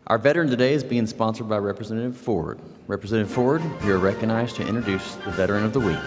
Our veteran today is being sponsored by Representative Ford. Representative Ford, you are recognized to introduce the Veteran of the Week.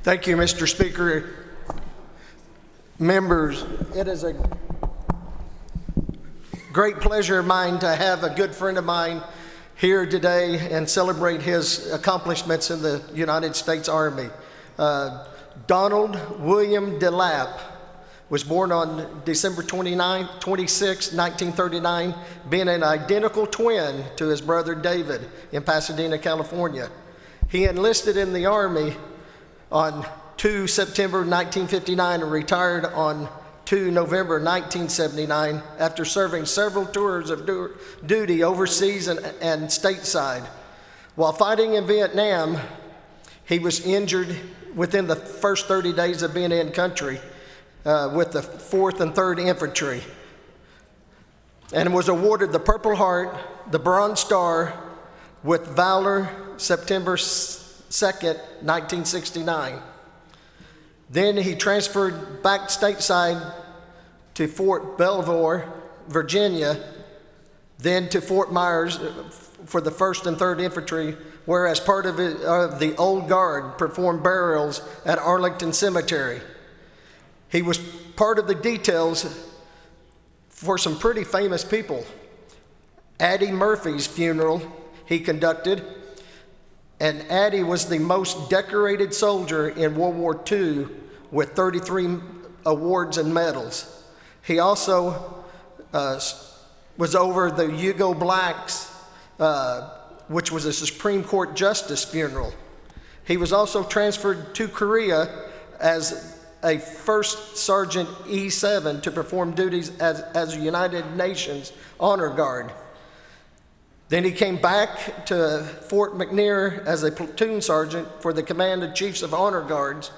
Thank you, Mr. Speaker. Members, it is a great pleasure of mine to have a good friend of mine here today and celebrate his accomplishments in the United States Army. Donald William Delap was born on December 26, 1939, being an identical twin to his brother David in Pasadena, California. He enlisted in the Army on 2 September 1959 and retired on 2 November 1979 after serving several tours of duty overseas and stateside. While fighting in Vietnam, he was injured within the first 30 days of being in country with the 4th and 3rd Infantry, and was awarded the Purple Heart, the Bronze Star with Valor September 2nd, 1969. Then he transferred back stateside to Fort Belvoir, Virginia, then to Fort Myers for the 1st and 3rd Infantry, where as part of the Old Guard performed burials at Arlington Cemetery. He was part of the details for some pretty famous people. Addie Murphy's funeral he conducted, and Addie was the most decorated soldier in World War II with 33 awards and medals. He also was over the Hugo Black's, which was a Supreme Court justice funeral. He was also transferred to Korea as a First Sergeant E7 to perform duties as a United Nations Honor Guard. Then he came back to Fort McNair as a platoon sergeant for the Command of Chiefs of Honor Guards.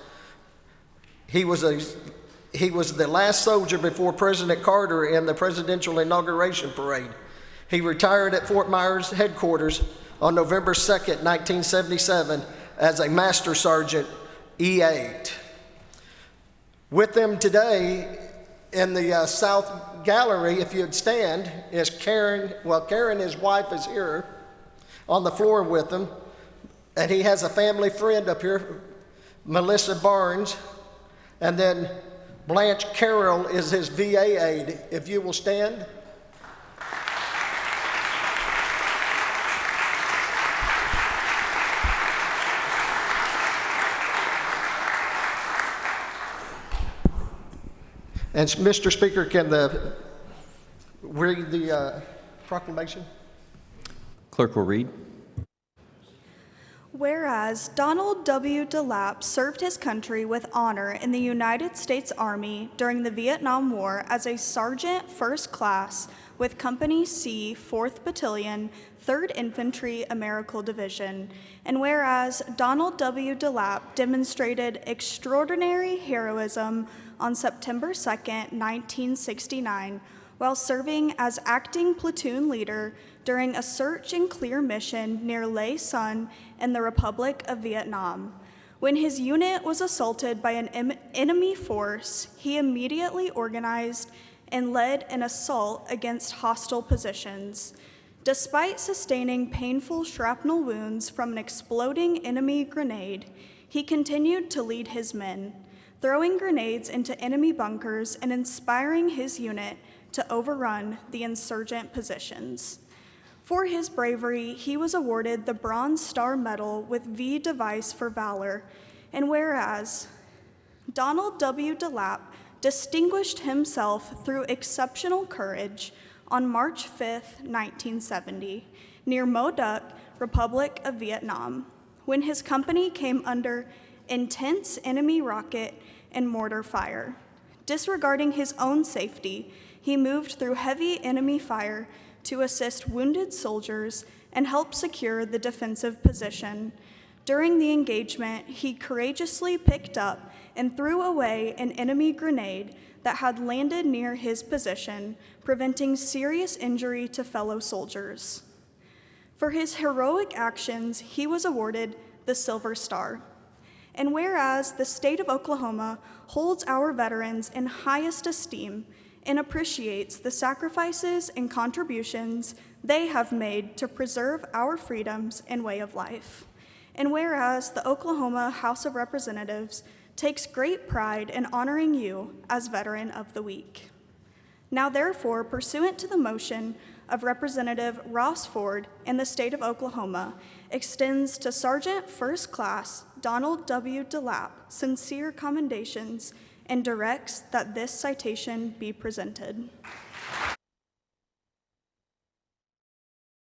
He was the last soldier before President Carter in the presidential inauguration parade. He retired at Fort Myers headquarters on November 2nd, 1977 as a Master Sergeant E8. With them today in the South Gallery, if you'd stand, is Karen. Well, Karen, his wife, is here on the floor with him. And he has a family friend up here, Melissa Barnes. And then Blanche Carroll is his VA aide. If you will stand. And Mr. Speaker, can read the proclamation? Clerk will read. Whereas Donald W. Delap served his country with honor in the United States Army during the Vietnam War as a Sergeant First Class with Company C, 4th Battalion, 3rd Infantry Americal Division, and whereas Donald W. Delap demonstrated extraordinary heroism on September 2nd, 1969, while serving as acting platoon leader during a search and clear mission near Lê Sơn in the Republic of Vietnam. When his unit was assaulted by an enemy force, he immediately organized and led an assault against hostile positions. Despite sustaining painful shrapnel wounds from an exploding enemy grenade, he continued to lead his men, throwing grenades into enemy bunkers and inspiring his unit to overrun the insurgent positions. For his bravery, he was awarded the Bronze Star Medal with V Device for Valor, and whereas Donald W. Delap distinguished himself through exceptional courage on March 5th, 1970, near Mo Duc, Republic of Vietnam, when his company came under intense enemy rocket and mortar fire. Disregarding his own safety, he moved through heavy enemy fire, to assist wounded soldiers and help secure the defensive position. During the engagement, he courageously picked up and threw away an enemy grenade that had landed near his position, preventing serious injury to fellow soldiers. For his heroic actions, he was awarded the Silver Star. And whereas the state of Oklahoma holds our veterans in highest esteem and appreciates the sacrifices and contributions they have made to preserve our freedoms and way of life. And whereas the Oklahoma House of Representatives takes great pride in honoring you as Veteran of the Week. Now therefore, pursuant to the motion of Representative Ross Ford in the state of Oklahoma, extends to Sergeant First Class Donald W. Delap sincere commendations and directs that this citation be presented.